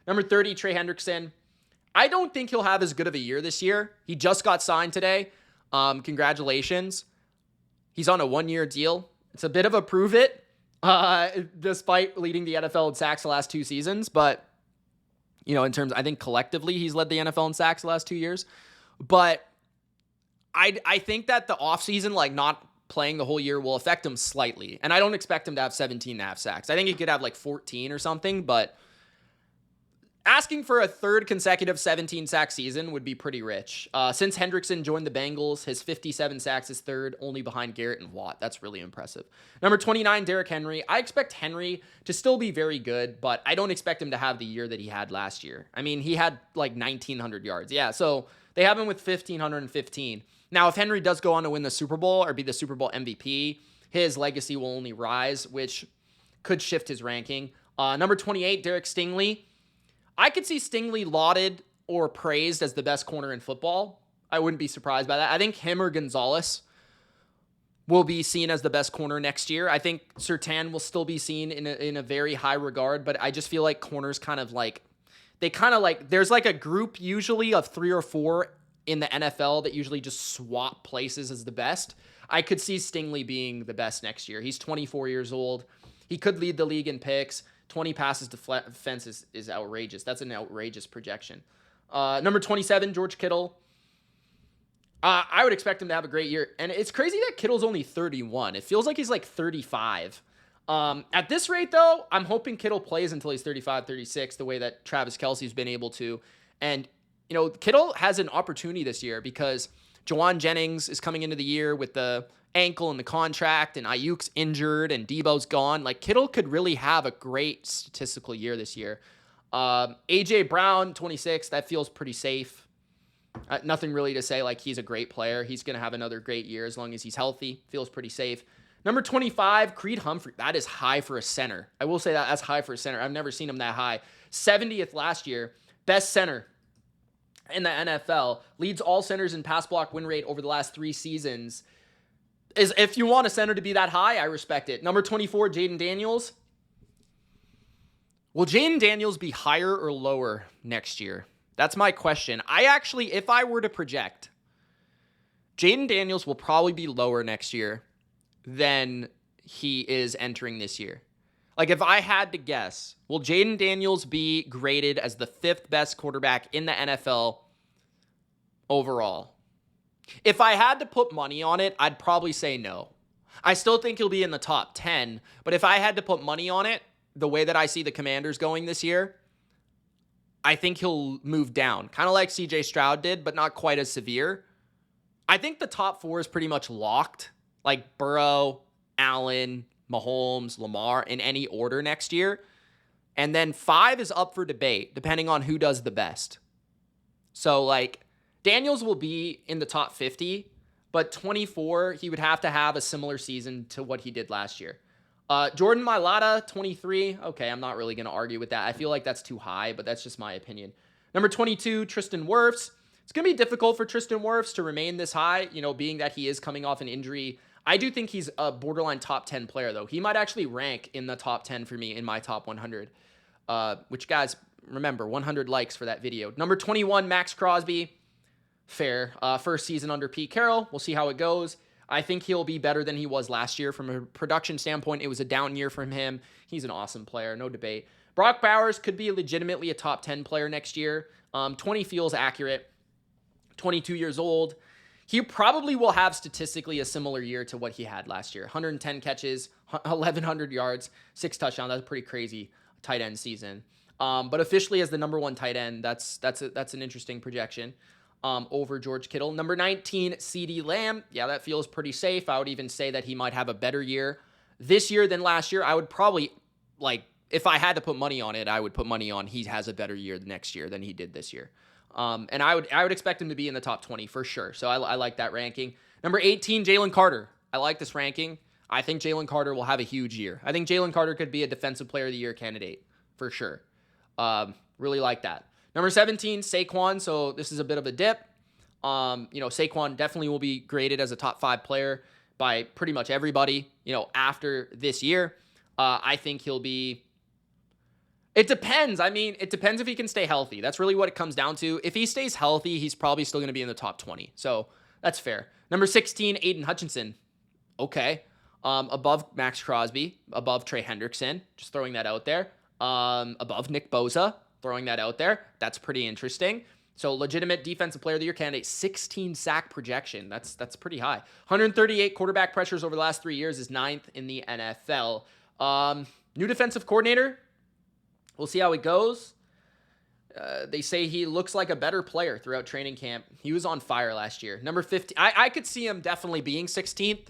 Number 30, Trey Hendrickson. I don't think he'll have as good of a year this year. He just got signed today. Congratulations. He's on a 1-year deal. It's a bit of a prove it, despite leading the NFL in sacks the last 2 seasons. But, in terms, I think collectively he's led the NFL in sacks the last 2 years. But I think that the offseason, not playing the whole year will affect him slightly. And I don't expect him to have 17.5 sacks. I think he could have 14 or something, but asking for a third consecutive 17-sack season would be pretty rich. Since Hendrickson joined the Bengals, his 57 sacks is third, only behind Garrett and Watt. That's really impressive. Number 29, Derrick Henry. I expect Henry to still be very good, but I don't expect him to have the year that he had last year. I mean, he had 1,900 yards. Yeah, so they have him with 1,515. Now, if Henry does go on to win the Super Bowl or be the Super Bowl MVP, his legacy will only rise, which could shift his ranking. Number 28, Derek Stingley. I could see Stingley lauded or praised as the best corner in football. I wouldn't be surprised by that. I think him or Gonzalez will be seen as the best corner next year. I think Surtain will still be seen in a very high regard, but I just feel like corners there's a group usually of 3 or 4 in the NFL that usually just swap places as the best. I could see Stingley being the best next year. He's 24 years old. He could lead the league in picks. 20 passes to defense is outrageous. That's an outrageous projection. Number 27, George Kittle. I would expect him to have a great year. And it's crazy that Kittle's only 31. It feels like he's 35. At this rate, though, I'm hoping Kittle plays until he's 35, 36, the way that Travis Kelce's been able to. And Kittle has an opportunity this year because Jawan Jennings is coming into the year with the ankle and the contract, and Ayuk's injured, and Debo's gone. Kittle could really have a great statistical year this year. A.J. Brown, 26, that feels pretty safe. Nothing really to say, he's a great player. He's going to have another great year as long as he's healthy. Feels pretty safe. Number 25, Creed Humphrey. That is high for a center. I will say that's high for a center. I've never seen him that high. 70th last year. Best center in the NFL, leads all centers in pass block win rate over the last 3 seasons. If you want a center to be that high, I respect it. Number 24, Jaden Daniels. Will Jaden Daniels be higher or lower next year? That's my question. If I were to project, Jaden Daniels will probably be lower next year than he is entering this year. Like, if I had to guess, will Jaden Daniels be graded as the 5th best quarterback in the NFL overall? If I had to put money on it, I'd probably say no. I still think he'll be in the top 10, but if I had to put money on it, the way that I see the Commanders going this year, I think he'll move down, kind of like CJ Stroud did, but not quite as severe. I think the top 4 is pretty much locked, like Burrow, Allen, Mahomes, Lamar, in any order next year. And then 5 is up for debate, depending on who does the best. So, like, Daniels will be in the top 50, but 24, he would have to have a similar season to what he did last year. Jordan Mailata, 23. Okay, I'm not really going to argue with that. I feel like that's too high, but that's just my opinion. Number 22, Tristan Wirfs. It's going to be difficult for Tristan Wirfs to remain this high, being that he is coming off an injury. I do think he's a borderline top 10 player, though. He might actually rank in the top 10 for me in my top 100, which, guys, remember, 100 likes for that video. Number 21, Max Crosby. Fair. First season under Pete Carroll. We'll see how it goes. I think he'll be better than he was last year. From a production standpoint, it was a down year from him. He's an awesome player, no debate. Brock Bowers could be legitimately a top 10 player next year. 20 feels accurate. 22 years old. He probably will have statistically a similar year to what he had last year. 110 catches, 1,100 yards, 6 touchdowns. That's a pretty crazy tight end season. But officially as the number 1 tight end, that's an interesting projection. Over George Kittle. Number 19, CeeDee Lamb. Yeah, that feels pretty safe. I would even say that he might have a better year this year than last year. I would probably, if I had to put money on it, I would put money on he has a better year next year than he did this year. And I would expect him to be in the top 20 for sure. So I like that ranking. Number 18, Jalen Carter. I like this ranking. I think Jalen Carter will have a huge year. I think Jalen Carter could be a Defensive Player of the Year candidate for sure. Really like that. Number 17, Saquon. So this is a bit of a dip. Saquon definitely will be graded as a top 5 player by pretty much everybody, after this year. I think he'll be... It depends. I mean, it depends if he can stay healthy. That's really what it comes down to. If he stays healthy, he's probably still going to be in the top 20. So that's fair. Number 16, Aiden Hutchinson. Okay. Above Max Crosby, above Trey Hendrickson. Just throwing that out there. Above Nick Bosa. Throwing that out there. That's pretty interesting. So legitimate Defensive Player of the Year candidate, 16 sack projection. That's pretty high. 138 quarterback pressures over the last 3 years is 9th in the NFL. New defensive coordinator. We'll see how it goes. They say he looks like a better player throughout training camp. He was on fire last year. Number 15. I could see him definitely being 16th,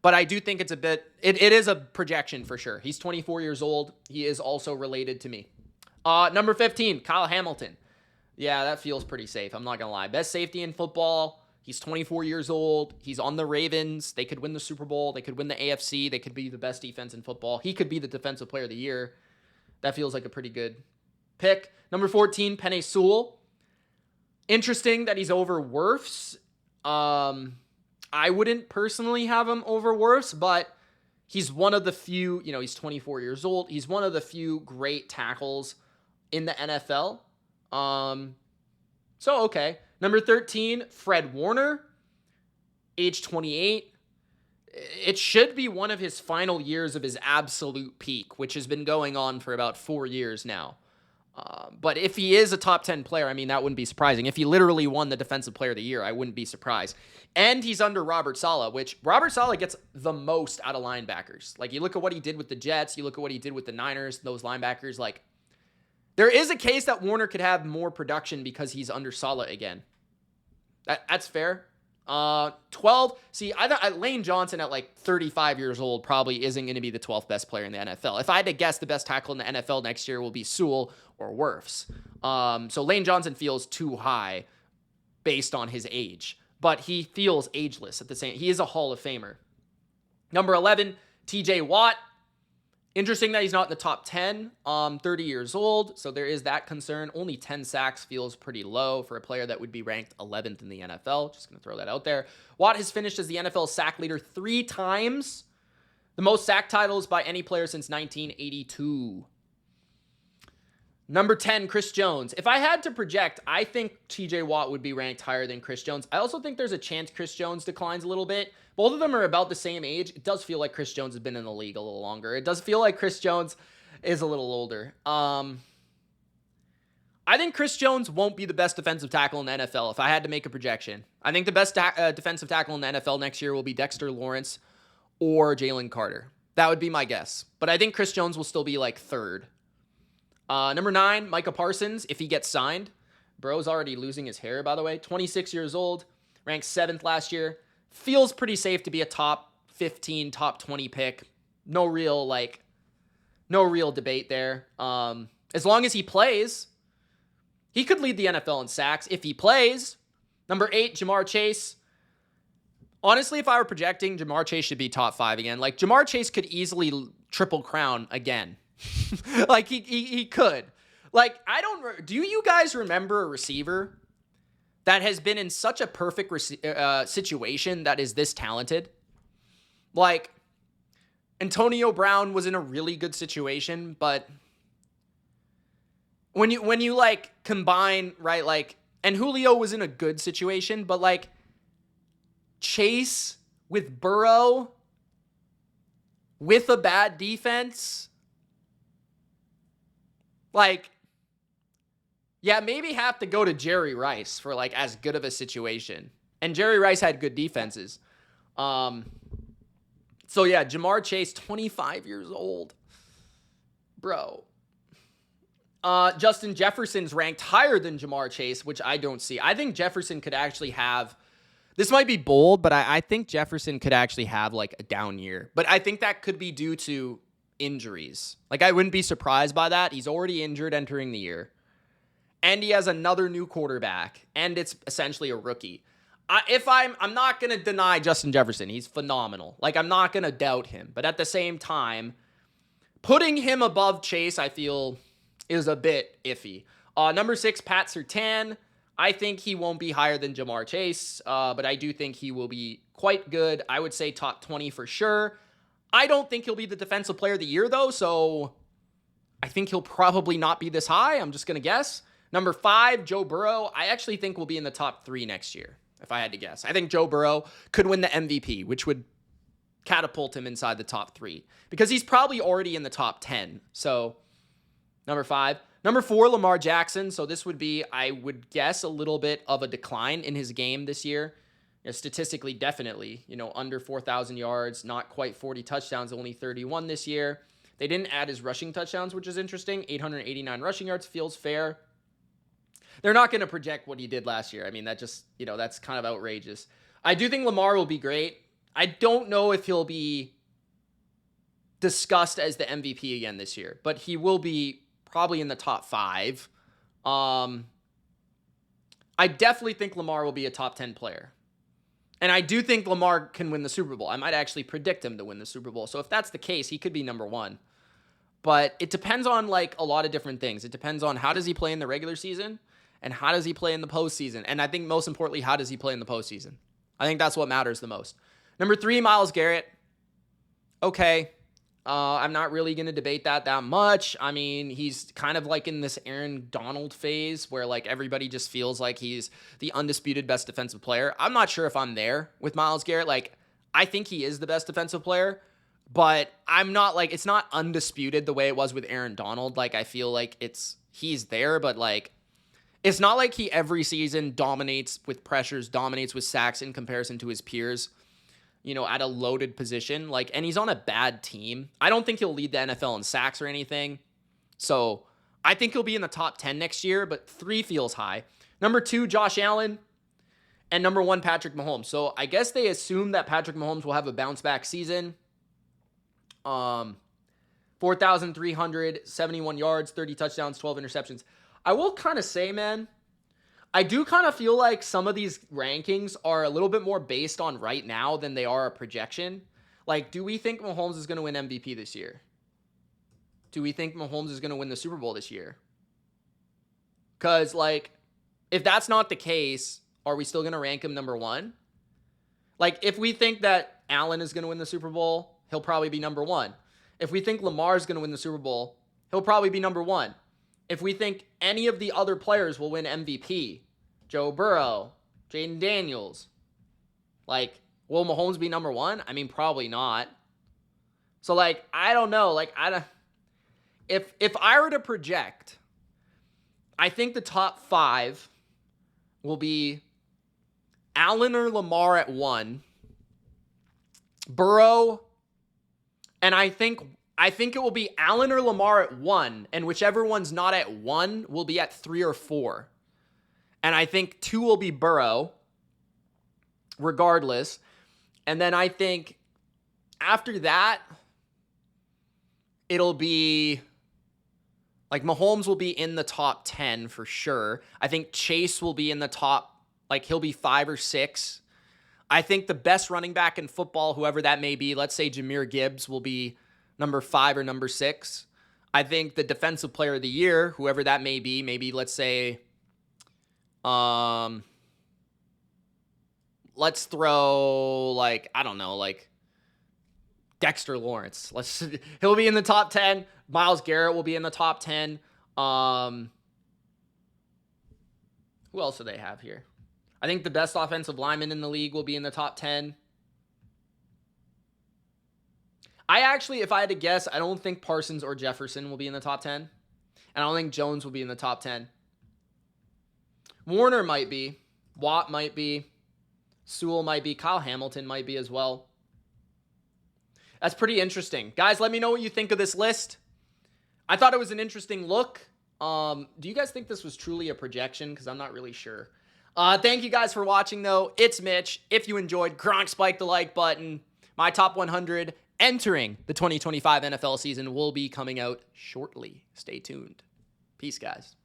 but I do think it's a bit... It is a projection for sure. He's 24 years old. He is also related to me. Number 15, Kyle Hamilton. Yeah, that feels pretty safe. I'm not going to lie. Best safety in football. He's 24 years old. He's on the Ravens. They could win the Super Bowl. They could win the AFC. They could be the best defense in football. He could be the Defensive Player of the Year. That feels like a pretty good pick. Number 14, Penei Sewell. Interesting that he's over Wirfs. I wouldn't personally have him over Wirfs, but he's one of the few, he's 24 years old. He's one of the few great tackles in the NFL. Okay. Number 13, Fred Warner, age 28. It should be one of his final years of his absolute peak, which has been going on for about 4 years now. But if he is a top 10 player, I mean, that wouldn't be surprising. If he literally won the Defensive Player of the Year, I wouldn't be surprised. And he's under Robert Saleh, which Robert Saleh gets the most out of linebackers. Like, you look at what he did with the Jets, you look at what he did with the Niners, those linebackers, like, there is a case that Warner could have more production because he's under Saleh again. That's fair. 12. See, Lane Johnson at 35 years old probably isn't going to be the 12th best player in the NFL. If I had to guess, the best tackle in the NFL next year will be Sewell or Wirfs. So Lane Johnson feels too high based on his age, but he feels ageless at the same. He is a Hall of Famer. Number 11, TJ Watt. Interesting that he's not in the top 10, 30 years old, so there is that concern. Only 10 sacks feels pretty low for a player that would be ranked 11th in the NFL. Just going to throw that out there. Watt has finished as the NFL sack leader 3 times, the most sack titles by any player since 1982. Number 10, Chris Jones. If I had to project, I think TJ Watt would be ranked higher than Chris Jones. I also think there's a chance Chris Jones declines a little bit. Both of them are about the same age. It does feel like Chris Jones has been in the league a little longer. It does feel like Chris Jones is a little older. I think Chris Jones won't be the best defensive tackle in the NFL if I had to make a projection. I think the best defensive tackle in the NFL next year will be Dexter Lawrence or Jalen Carter. That would be my guess. But I think Chris Jones will still be like third. Number 9, Micah Parsons, if he gets signed. Bro's already losing his hair, by the way. 26 years old, ranked 7th last year. Feels pretty safe to be a top 15, top 20 pick. No real debate there. As long as he plays, he could lead the NFL in sacks if he plays. Number 8, Jamar Chase. Honestly, if I were projecting, Jamar Chase should be top 5 again. Like, Jamar Chase could easily triple crown again. Like, he could. Like, do you guys remember a receiver that has been in such a perfect situation that is this talented? Like, Antonio Brown was in a really good situation, but when you like combine, right, like, and Julio was in a good situation, but like Chase with Burrow with a bad defense, like, yeah, maybe have to go to Jerry Rice for like as good of a situation. And Jerry Rice had good defenses. So yeah, Jamar Chase, 25 years old. Bro. Justin Jefferson's ranked higher than Jamar Chase, which I don't see. I think Jefferson could actually have, this might be bold, but I think Jefferson could actually have like a down year. But I think that could be due to injuries. Like, I wouldn't be surprised by that. He's already injured entering the year. And he has another new quarterback. And it's essentially a rookie. I'm not going to deny Justin Jefferson. He's phenomenal. Like, I'm not going to doubt him. But at the same time, putting him above Chase, I feel, is a bit iffy. Number 6, Pat Surtain. I think he won't be higher than Jamar Chase, but I do think he will be quite good. I would say top 20 for sure. I don't think he'll be the defensive player of the year, though, so I think he'll probably not be this high. I'm just going to guess. Number 5, Joe Burrow. I actually think will be in the top 3 next year, if I had to guess. I think Joe Burrow could win the MVP, which would catapult him inside the top 3, because he's probably already in the top 10. So, number 5. Number 4, Lamar Jackson. So this would be, I would guess, a little bit of a decline in his game this year. Statistically, definitely, under 4,000 yards, not quite 40 touchdowns, only 31 this year. They didn't add his rushing touchdowns, which is interesting. 889 rushing yards feels fair. They're not going to project what he did last year. I mean, that just, that's kind of outrageous. I do think Lamar will be great. I don't know if he'll be discussed as the MVP again this year, but he will be probably in the top 5. I definitely think Lamar will be a top 10 player. And I do think Lamar can win the Super Bowl. I might actually predict him to win the Super Bowl. So if that's the case, he could be number 1. But it depends on like a lot of different things. It depends on how does he play in the regular season and how does he play in the postseason. And I think most importantly, how does he play in the postseason? I think that's what matters the most. Number 3, Myles Garrett. Okay. I'm not really going to debate that much. I mean, he's kind of like in this Aaron Donald phase where like everybody just feels like he's the undisputed best defensive player. I'm not sure if I'm there with Myles Garrett. Like, I think he is the best defensive player, but I'm not like, it's not undisputed the way it was with Aaron Donald. Like, I feel like he's there, but like, it's not like he every season dominates with pressures, dominates with sacks in comparison to his peers, at a loaded position. Like, and he's on a bad team. I don't think he'll lead the NFL in sacks or anything. So I think he'll be in the top 10 next year, but 3 feels high. Number 2, Josh Allen. And number 1, Patrick Mahomes. So I guess they assume that Patrick Mahomes will have a bounce back season. 4,371 yards, 30 touchdowns, 12 interceptions. I will kind of say, man, I do kind of feel like some of these rankings are a little bit more based on right now than they are a projection. Like, do we think Mahomes is going to win MVP this year? Do we think Mahomes is going to win the Super Bowl this year? Because, like, if that's not the case, are we still going to rank him number 1? Like, if we think that Allen is going to win the Super Bowl, he'll probably be number 1. If we think Lamar is going to win the Super Bowl, he'll probably be number 1. if we think any of the other players will win MVP, Joe Burrow, Jaden Daniels, like, will Mahomes be number one? I mean, probably not. So, like, I don't know. Like, if I were to project, I think the top 5 will be Allen or Lamar at 1, Burrow, and I think it will be Allen or Lamar at 1, and whichever one's not at 1 will be at 3 or 4. And I think 2 will be Burrow, regardless. And then I think after that, it'll be, like, Mahomes will be in the top 10 for sure. I think Chase will be in the top, like, he'll be 5 or 6. I think the best running back in football, whoever that may be, let's say Jahmyr Gibbs, will be number 5 or number 6. I think the defensive player of the year, whoever that may be, maybe let's say, let's throw, like, I don't know, like Dexter Lawrence. He'll be in the top 10. Myles Garrett will be in the top 10. Who else do they have here? I think the best offensive lineman in the league will be in the top 10. I actually, if I had to guess, I don't think Parsons or Jefferson will be in the top 10. And I don't think Jones will be in the top 10. Warner might be. Watt might be. Sewell might be. Kyle Hamilton might be as well. That's pretty interesting. Guys, let me know what you think of this list. I thought it was an interesting look. Do you guys think this was truly a projection? Because I'm not really sure. Thank you guys for watching, though. It's Mitch. If you enjoyed, Gronk spike the like button. My top 100 entering the 2025 NFL season will be coming out shortly. Stay tuned. Peace, guys.